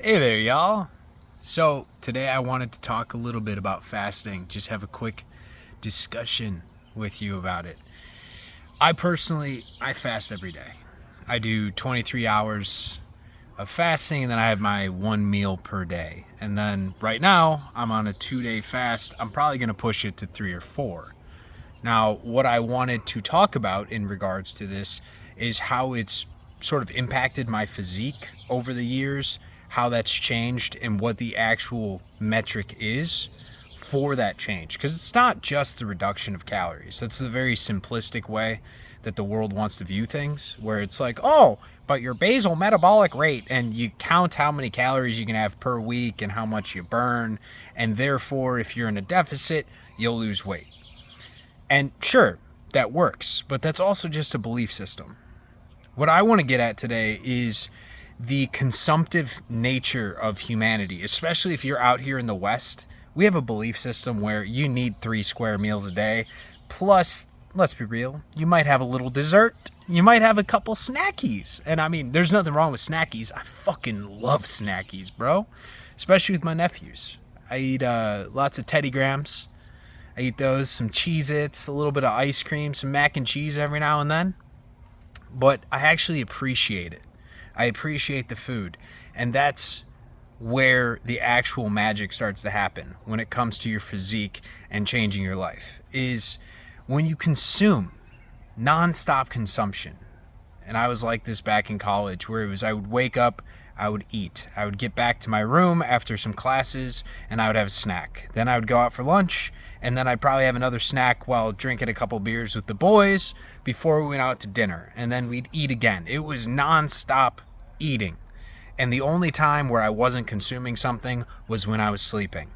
Hey there, y'all. So, today I wanted to talk a little bit about fasting, just have a quick discussion with you about it. I fast every day. I do 23 hours of fasting and then I have my one meal per day. And then right now, I'm on a 2-day fast. I'm probably going to push it to 3 or 4. Now, what I wanted to talk about in regards to this is how it's sort of impacted my physique over the years, how that's changed, and what the actual metric is for that change. Because it's not just the reduction of calories. That's the very simplistic way that the world wants to view things, where it's like, oh, but your basal metabolic rate, and you count how many calories you can have per week and how much you burn, and therefore, if you're in a deficit, you'll lose weight. And sure, that works, but that's also just a belief system. What I want to get at today is the consumptive nature of humanity, especially if you're out here in the West. We have a belief system where you need 3 square meals a day. Plus, let's be real, you might have a little dessert. You might have a couple snackies. And I mean, there's nothing wrong with snackies. I fucking love snackies, bro. Especially with my nephews. I eat lots of Teddy Grahams. I eat those, some Cheez-Its, a little bit of ice cream, some mac and cheese every now and then. But I actually appreciate it. I appreciate the food. And that's where the actual magic starts to happen when it comes to your physique and changing your life, is when you consume nonstop consumption. And I was like this back in college, where it was I would wake up, I would eat. I would get back to my room after some classes, and I would have a snack. Then I would go out for lunch, and then I'd probably have another snack while drinking a couple beers with the boys before we went out to dinner. And then we'd eat again. It was nonstop eating. And the only time where I wasn't consuming something was when I was sleeping.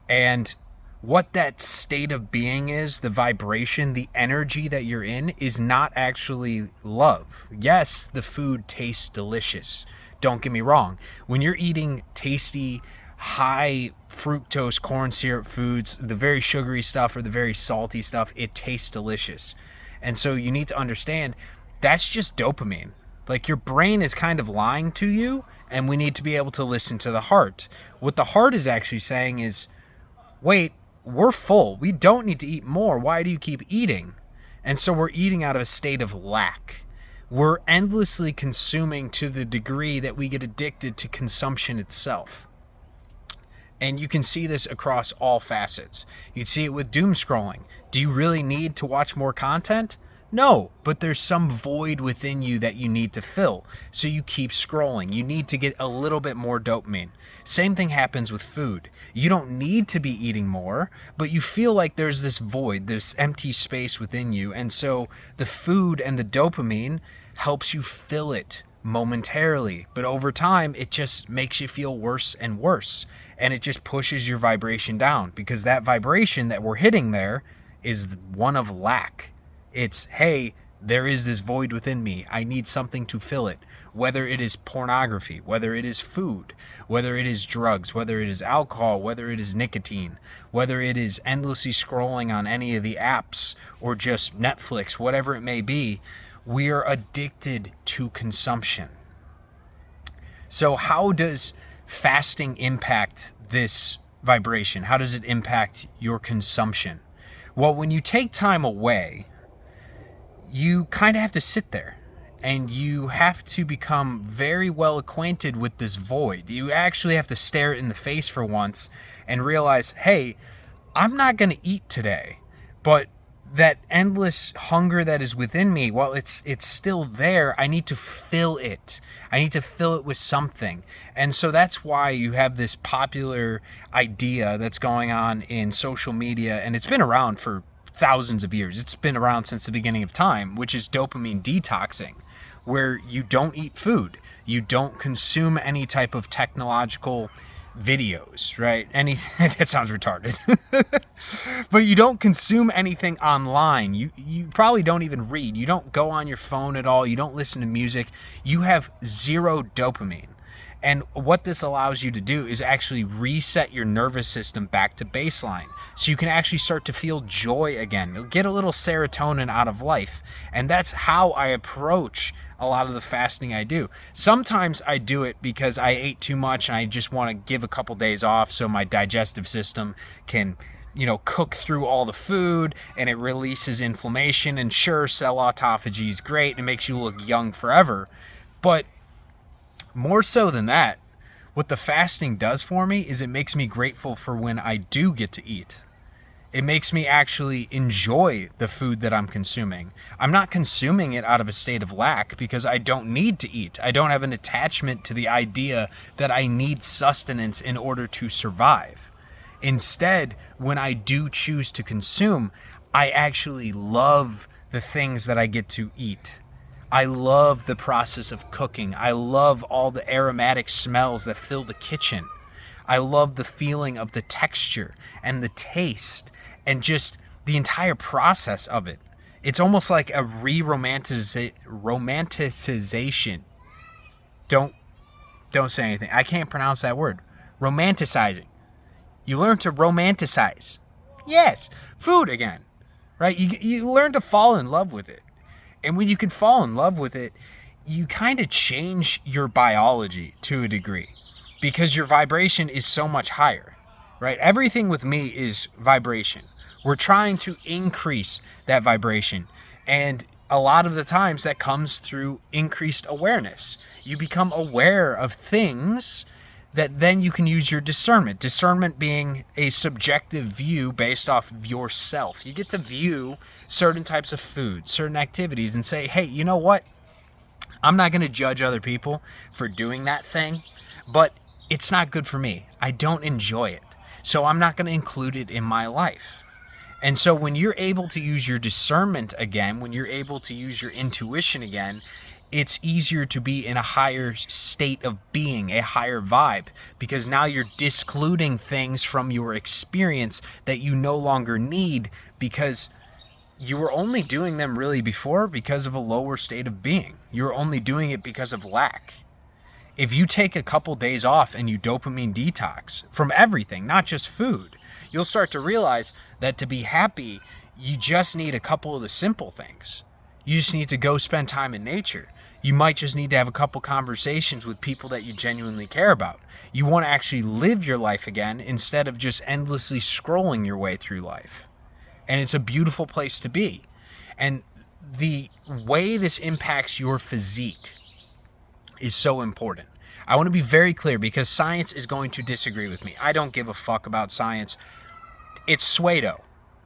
And what that state of being is, the vibration, the energy that you're in, is not actually love. Yes, the food tastes delicious. Don't get me wrong. When you're eating tasty, high fructose corn syrup foods, the very sugary stuff or the very salty stuff, it tastes delicious. And so you need to understand that's just dopamine. Like, your brain is kind of lying to you, and we need to be able to listen to the heart. What the heart is actually saying is, wait, we're full. We don't need to eat more. Why do you keep eating? And so we're eating out of a state of lack. We're endlessly consuming to the degree that we get addicted to consumption itself. And you can see this across all facets. You'd see it with doom scrolling. Do you really need to watch more content? No, but there's some void within you that you need to fill. So you keep scrolling. You need to get a little bit more dopamine. Same thing happens with food. You don't need to be eating more, but you feel like there's this void, this empty space within you. And so the food and the dopamine helps you fill it momentarily. But over time, it just makes you feel worse and worse. And it just pushes your vibration down, because that vibration that we're hitting there is one of lack. It's, hey, there is this void within me. I need something to fill it. Whether it is pornography, whether it is food, whether it is drugs, whether it is alcohol, whether it is nicotine, whether it is endlessly scrolling on any of the apps or just Netflix, whatever it may be, we are addicted to consumption. So how does fasting impact this vibration? How does it impact your consumption? Well, when you take time away, you kind of have to sit there, and you have to become very well acquainted with this void. You actually have to stare it in the face for once and realize, hey, I'm not going to eat today, but that endless hunger that is within me, well, it's still there. I need to fill it. I need to fill it with something. And so that's why you have this popular idea that's going on in social media, and it's been around for thousands of years. It's been around since the beginning of time, which is dopamine detoxing, where you don't eat food. You don't consume any type of technological videos, right? That sounds retarded. But you don't consume anything online. You probably don't even read. You don't go on your phone at all. You don't listen to music. You have zero dopamine. And what this allows you to do is actually reset your nervous system back to baseline. So you can actually start to feel joy again. You'll get a little serotonin out of life. And that's how I approach a lot of the fasting I do. Sometimes I do it because I ate too much and I just want to give a couple days off so my digestive system can, cook through all the food and it releases inflammation. And sure, cell autophagy is great and it makes you look young forever. But more so than that, what the fasting does for me is it makes me grateful for when I do get to eat. It makes me actually enjoy the food that I'm consuming. I'm not consuming it out of a state of lack because I don't need to eat. I don't have an attachment to the idea that I need sustenance in order to survive. Instead, when I do choose to consume, I actually love the things that I get to eat. I love the process of cooking. I love all the aromatic smells that fill the kitchen. I love the feeling of the texture and the taste and just the entire process of it. It's almost like a romanticization. Don't say anything. I can't pronounce that word. Romanticizing. You learn to romanticize. Yes, food again, right? You learn to fall in love with it. And when you can fall in love with it, you kind of change your biology to a degree because your vibration is so much higher, right? Everything with me is vibration. We're trying to increase that vibration. And a lot of the times that comes through increased awareness. You become aware of things that then you can use your discernment. Discernment being a subjective view based off of yourself. You get to view certain types of food, certain activities, and say, hey, you know what? I'm not going to judge other people for doing that thing, but it's not good for me. I don't enjoy it. So I'm not going to include it in my life. And so when you're able to use your discernment again, when you're able to use your intuition again, it's easier to be in a higher state of being, a higher vibe, because now you're discluding things from your experience that you no longer need because you were only doing them really before because of a lower state of being. You were only doing it because of lack. If you take a couple days off and you dopamine detox from everything, not just food, you'll start to realize that to be happy, you just need a couple of the simple things. You just need to go spend time in nature. You might just need to have a couple conversations with people that you genuinely care about. You want to actually live your life again instead of just endlessly scrolling your way through life. And it's a beautiful place to be. And the way this impacts your physique is so important. I want to be very clear because science is going to disagree with me. I don't give a fuck about science. It's pseudo.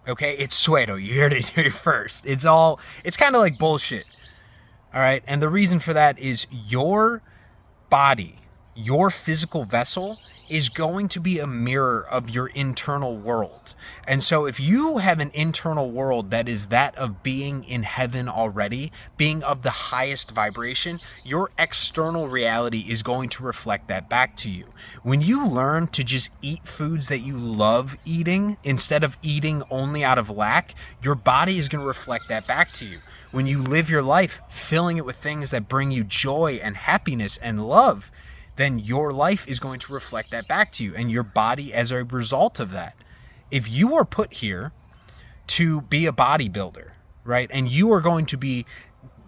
Okay? It's pseudo. You heard it here first. It's kind of like bullshit. All right? And the reason for that is your body, your physical vessel is going to be a mirror of your internal world. And so if you have an internal world that is that of being in heaven already, being of the highest vibration, your external reality is going to reflect that back to you. When you learn to just eat foods that you love eating instead of eating only out of lack, your body is going to reflect that back to you. When you live your life filling it with things that bring you joy and happiness and love, then your life is going to reflect that back to you and your body as a result of that. If you are put here to be a bodybuilder, right, and you are going to be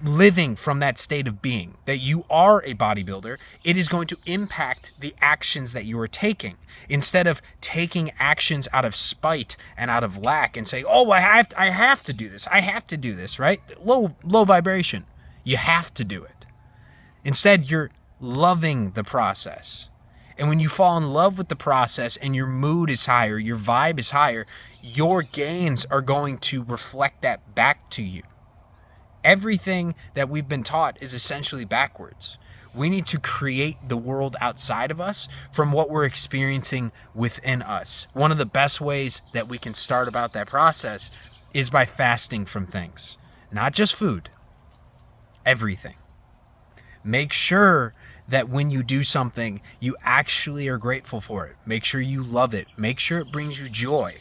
living from that state of being, that you are a bodybuilder, it is going to impact the actions that you are taking. Instead of taking actions out of spite and out of lack and say, oh, I have to do this, right? Low vibration. You have to do it. Instead, you're loving the process. And when you fall in love with the process and your mood is higher, your vibe is higher, your gains are going to reflect that back to you. Everything that we've been taught is essentially backwards. We need to create the world outside of us from what we're experiencing within us. One of the best ways that we can start about that process is by fasting from things. Not just food, everything. Make sure that when you do something, you actually are grateful for it. Make sure you love it. Make sure it brings you joy.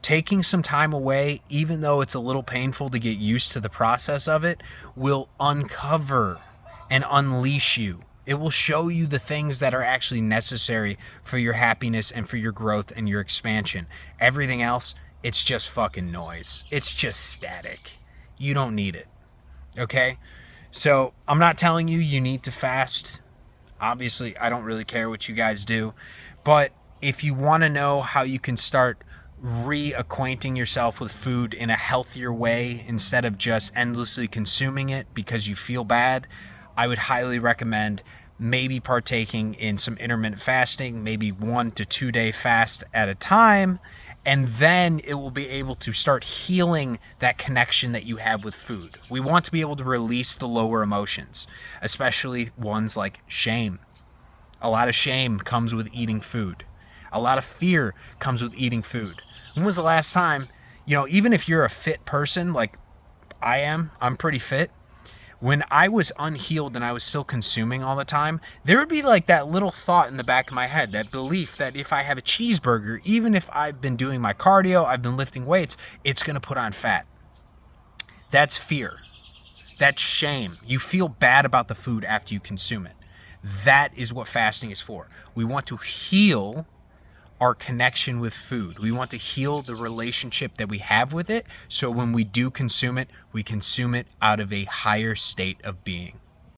Taking some time away, even though it's a little painful to get used to the process of it, will uncover and unleash you. It will show you the things that are actually necessary for your happiness and for your growth and your expansion. Everything else, it's just fucking noise. It's just static. You don't need it. Okay? So I'm not telling you you need to fast. Obviously, I don't really care what you guys do. But if you want to know how you can start reacquainting yourself with food in a healthier way instead of just endlessly consuming it because you feel bad, I would highly recommend maybe partaking in some intermittent fasting, maybe 1 to 2 day fast at a time, and then it will be able to start healing that connection that you have with food. We want to be able to release the lower emotions, especially ones like shame. A lot of shame comes with eating food. A lot of fear comes with eating food. When was the last time, even if you're a fit person like I am, I'm pretty fit. When I was unhealed and I was still consuming all the time, there would be like that little thought in the back of my head, that belief that if I have a cheeseburger, even if I've been doing my cardio, I've been lifting weights, it's going to put on fat. That's fear. That's shame. You feel bad about the food after you consume it. That is what fasting is for. We want to heal our connection with food. We want to heal the relationship that we have with it, so when we do consume it, we consume it out of a higher state of being.